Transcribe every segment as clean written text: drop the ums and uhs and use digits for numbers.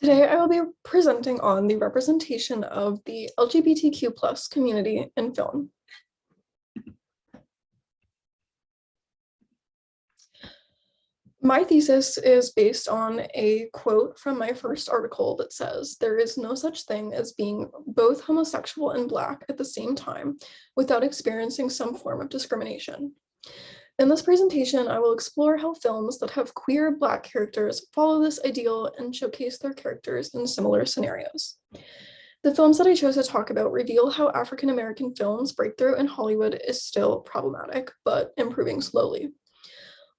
Today, I will be presenting on the representation of the LGBTQ plus community in film. My thesis is based on a quote from my first article that says, "There is no such thing as being both homosexual and Black at the same time without experiencing some form of discrimination." In this presentation, I will explore how films that have queer Black characters follow this ideal and showcase their characters in similar scenarios. The films that I chose to talk about reveal how African American films breakthrough in Hollywood is still problematic, but improving slowly.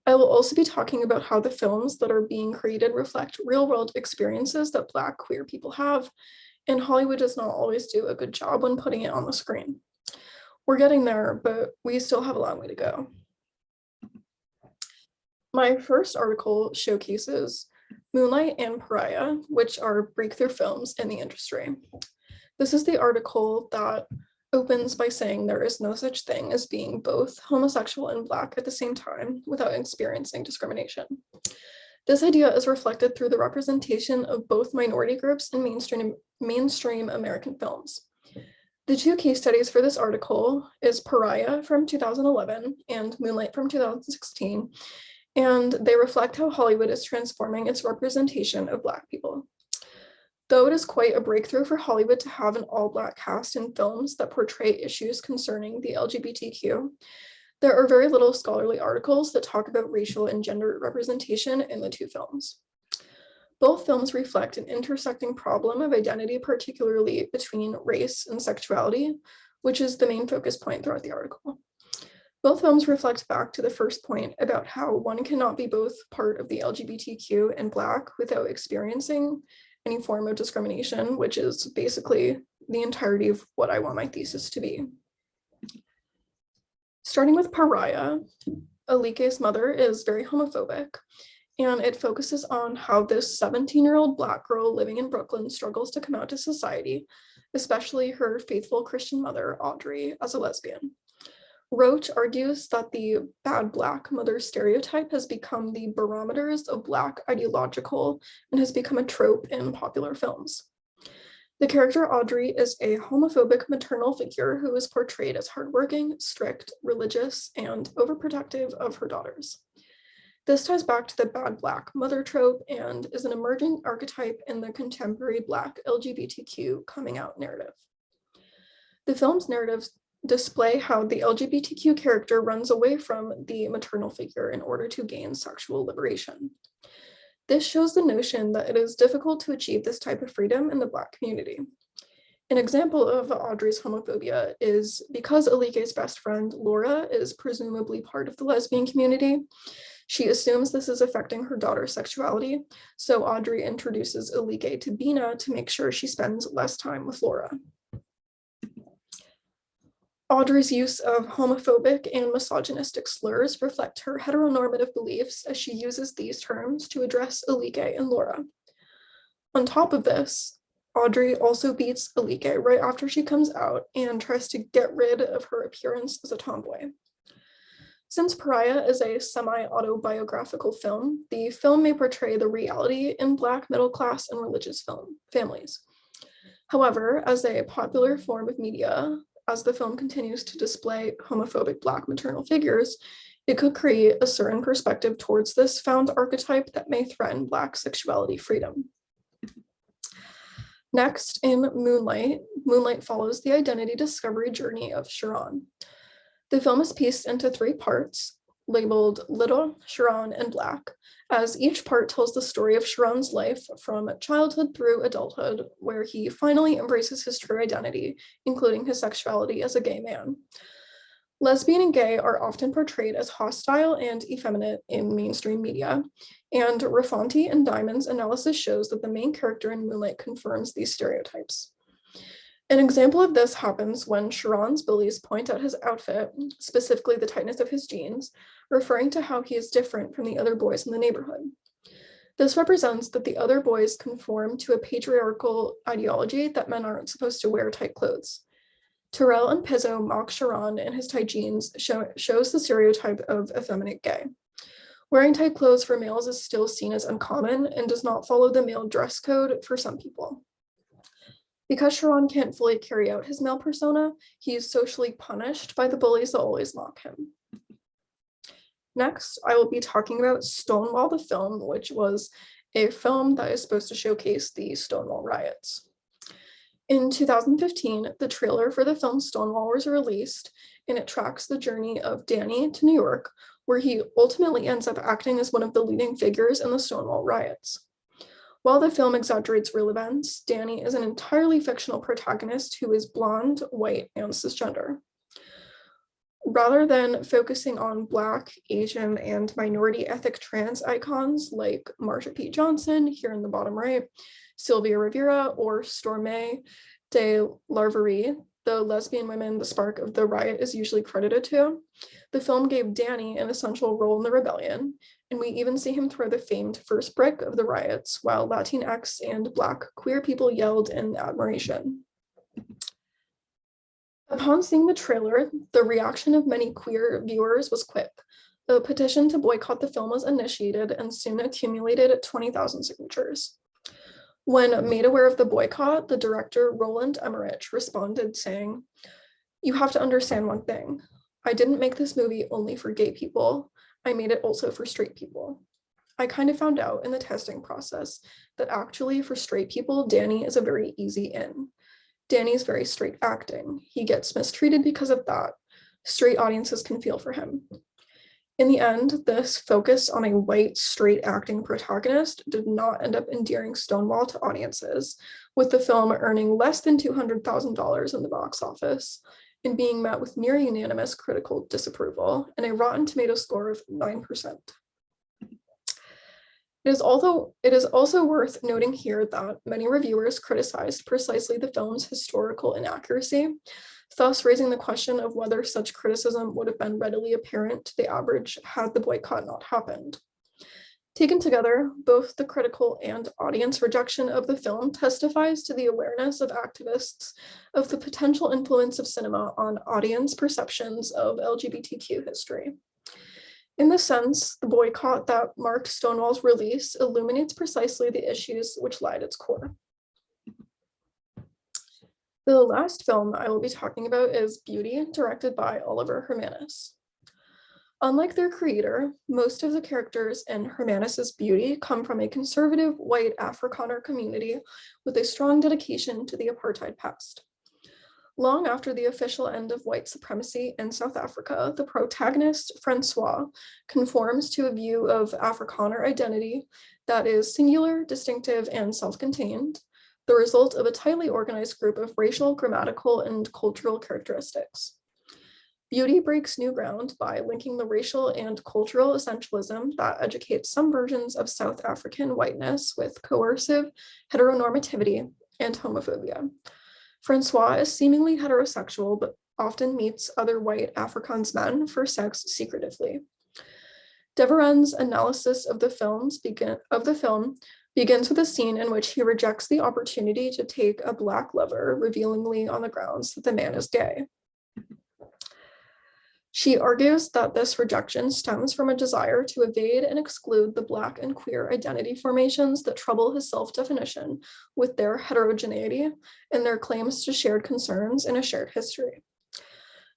I will also be talking about how the films that are being created reflect real-world experiences that Black queer people have, and Hollywood does not always do a good job when putting it on the screen. We're getting there, but we still have a long way to go. My first article showcases Moonlight and Pariah, which are breakthrough films in the industry. This is the article that opens by saying there is no such thing as being both homosexual and Black at the same time without experiencing discrimination. This idea is reflected through the representation of both minority groups in mainstream American films. The two case studies for this article is Pariah from 2011 and Moonlight from 2016, and they reflect how Hollywood is transforming its representation of Black people. Though it is quite a breakthrough for Hollywood to have an all-Black cast in films that portray issues concerning the LGBTQ, there are very little scholarly articles that talk about racial and gender representation in the two films. Both films reflect an intersecting problem of identity, particularly between race and sexuality, which is the main focus point throughout the article. Both films reflect back to the first point about how one cannot be both part of the LGBTQ and Black without experiencing any form of discrimination, which is basically the entirety of what I want my thesis to be. Starting with Pariah, Alike's mother is very homophobic, and it focuses on how this 17-year-old Black girl living in Brooklyn struggles to come out to society, especially her faithful Christian mother, Audrey, as a lesbian. Roach argues that the bad Black mother stereotype has become the barometers of Black ideological and has become a trope in popular films. The character Audrey is a homophobic maternal figure who is portrayed as hardworking, strict, religious, and overprotective of her daughters. This ties back to the bad Black mother trope and is an emerging archetype in the contemporary Black LGBTQ coming out narrative. The film's narratives display how the LGBTQ character runs away from the maternal figure in order to gain sexual liberation. This shows the notion that it is difficult to achieve this type of freedom in the Black community. An example of Audrey's homophobia is because Alike's best friend, Laura, is presumably part of the lesbian community. She assumes this is affecting her daughter's sexuality, so Audrey introduces Alike to Bina to make sure she spends less time with Laura. Audrey's use of homophobic and misogynistic slurs reflect her heteronormative beliefs as she uses these terms to address Alike and Laura. On top of this, Audrey also beats Alike right after she comes out and tries to get rid of her appearance as a tomboy. Since Pariah is a semi-autobiographical film, the film may portray the reality in Black middle-class and religious families. However, as a popular form of media, as the film continues to display homophobic Black maternal figures, it could create a certain perspective towards this found archetype that may threaten Black sexuality freedom. Next, in Moonlight follows the identity discovery journey of Sharon. The film is pieced into 3 parts, labeled Little, Sharon, and Black, as each part tells the story of Sharon's life from childhood through adulthood, where he finally embraces his true identity, including his sexuality as a gay man. Lesbian and gay are often portrayed as hostile and effeminate in mainstream media, and Raffanti and Diamond's analysis shows that the main character in Moonlight confirms these stereotypes. An example of this happens when Sharon's bullies point out his outfit, specifically the tightness of his jeans, referring to how he is different from the other boys in the neighborhood. This represents that the other boys conform to a patriarchal ideology that men aren't supposed to wear tight clothes. Terrell and Pizzo mock Sharon and his tight jeans shows the stereotype of effeminate gay. Wearing tight clothes for males is still seen as uncommon and does not follow the male dress code for some people. Because Sharon can't fully carry out his male persona, he is socially punished by the bullies that always mock him. Next, I will be talking about Stonewall the film, which was a film that is supposed to showcase the Stonewall riots. In 2015, the trailer for the film Stonewall was released, and it tracks the journey of Danny to New York, where he ultimately ends up acting as one of the leading figures in the Stonewall riots. While the film exaggerates real events, Danny is an entirely fictional protagonist who is blonde, white, and cisgender. Rather than focusing on Black, Asian, and minority ethnic trans icons like Marsha P. Johnson, here in the bottom right, Sylvia Rivera, or Stormé de Larverie, the lesbian women the spark of the riot is usually credited to, the film gave Danny an essential role in the rebellion, and we even see him throw the famed first brick of the riots while Latinx and Black queer people yelled in admiration. Upon seeing the trailer, the reaction of many queer viewers was quick. A petition to boycott the film was initiated and soon accumulated 20,000 signatures. When made aware of the boycott, the director, Roland Emmerich, responded saying, "You have to understand one thing. I didn't make this movie only for gay people. I made it also for straight people." I kind of found out in the testing process that actually for straight people, Danny is a very easy in. Danny's very straight acting. He gets mistreated because of that. Straight audiences can feel for him. In the end, this focus on a white, straight acting protagonist did not end up endearing Stonewall to audiences, with the film earning less than $200,000 in the box office and being met with near unanimous critical disapproval and a Rotten Tomatoes score of 9%. It is also worth noting here that many reviewers criticized precisely the film's historical inaccuracy, thus raising the question of whether such criticism would have been readily apparent to the average had the boycott not happened. Taken together, both the critical and audience rejection of the film testifies to the awareness of activists of the potential influence of cinema on audience perceptions of LGBTQ history. In this sense, the boycott that marked Stonewall's release illuminates precisely the issues which lie at its core. The last film I will be talking about is Beauty, directed by Oliver Hermanus. Unlike their creator, most of the characters in Hermanus's Beauty come from a conservative white Afrikaner community with a strong dedication to the apartheid past. Long after the official end of white supremacy in South Africa, the protagonist, Francois, conforms to a view of Afrikaner identity that is singular, distinctive, and self-contained, the result of a tightly organized group of racial, grammatical, and cultural characteristics. Beauty breaks new ground by linking the racial and cultural essentialism that educates some versions of South African whiteness with coercive heteronormativity and homophobia. Francois is seemingly heterosexual, but often meets other white Afrikaans men for sex secretively. Deveren's analysis of the film begins with a scene in which he rejects the opportunity to take a Black lover, revealingly on the grounds that the man is gay. She argues that this rejection stems from a desire to evade and exclude the Black and queer identity formations that trouble his self-definition with their heterogeneity and their claims to shared concerns and a shared history.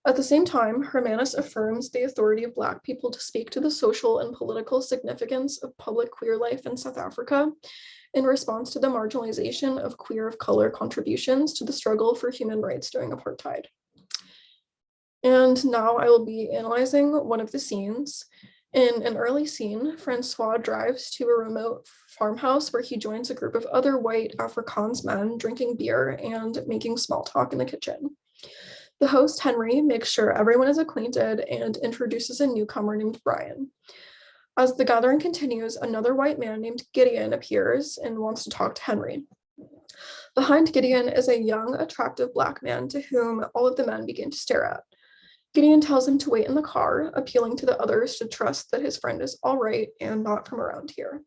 At the same time, Hermanus affirms the authority of Black people to speak to the social and political significance of public queer life in South Africa in response to the marginalization of queer of color contributions to the struggle for human rights during apartheid. And now I will be analyzing one of the scenes. In an early scene, Francois drives to a remote farmhouse where he joins a group of other white Afrikaans men drinking beer and making small talk in the kitchen. The host, Henry, makes sure everyone is acquainted and introduces a newcomer named Brian. As the gathering continues, another white man named Gideon appears and wants to talk to Henry. Behind Gideon is a young, attractive Black man to whom all of the men begin to stare at. Gideon tells him to wait in the car, appealing to the others to trust that his friend is all right and not from around here.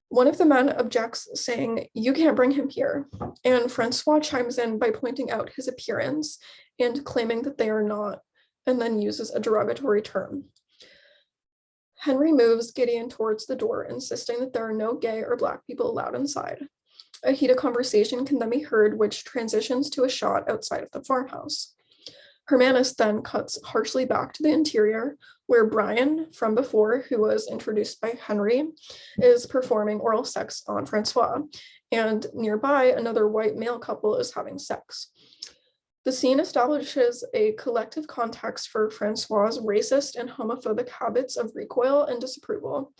One of the men objects, saying, "You can't bring him here," and Francois chimes in by pointing out his appearance and claiming that they are not, and then uses a derogatory term. Henry moves Gideon towards the door, insisting that there are no gay or Black people allowed inside. A heated conversation can then be heard, which transitions to a shot outside of the farmhouse. Hermanus then cuts harshly back to the interior, where Brian, from before, who was introduced by Henry, is performing oral sex on Francois, and nearby, another white male couple is having sex. The scene establishes a collective context for Francois's racist and homophobic habits of recoil and disapproval.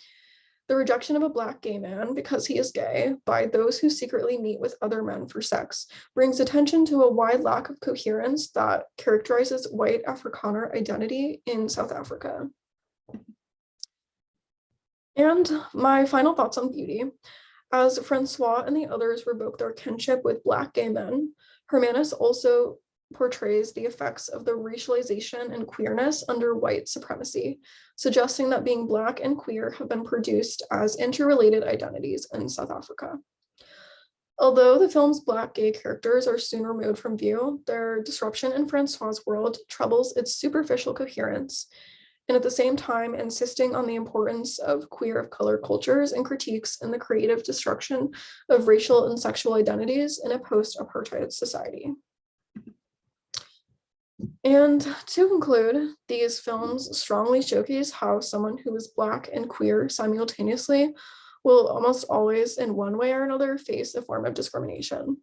The rejection of a Black gay man because he is gay by those who secretly meet with other men for sex brings attention to a wide lack of coherence that characterizes white Afrikaner identity in South Africa. And my final thoughts on beauty. As Francois and the others revoke their kinship with Black gay men, Hermanus also portrays the effects of the racialization and queerness under white supremacy, suggesting that being Black and queer have been produced as interrelated identities in South Africa. Although the film's Black gay characters are soon removed from view, their disruption in Francois' world troubles its superficial coherence, and at the same time insisting on the importance of queer of color cultures and critiques in the creative destruction of racial and sexual identities in a post-apartheid society. And to conclude, these films strongly showcase how someone who is Black and queer simultaneously will almost always, in one way or another, face a form of discrimination.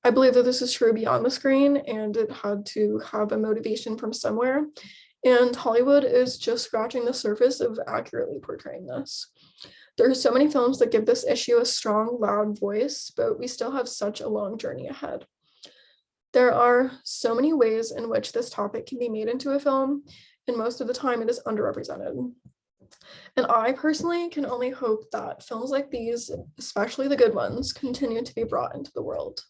I believe that this is true beyond the screen, and it had to have a motivation from somewhere. And Hollywood is just scratching the surface of accurately portraying this. There are so many films that give this issue a strong, loud voice, but we still have such a long journey ahead. There are so many ways in which this topic can be made into a film, and most of the time it is underrepresented. And I personally can only hope that films like these, especially the good ones, continue to be brought into the world.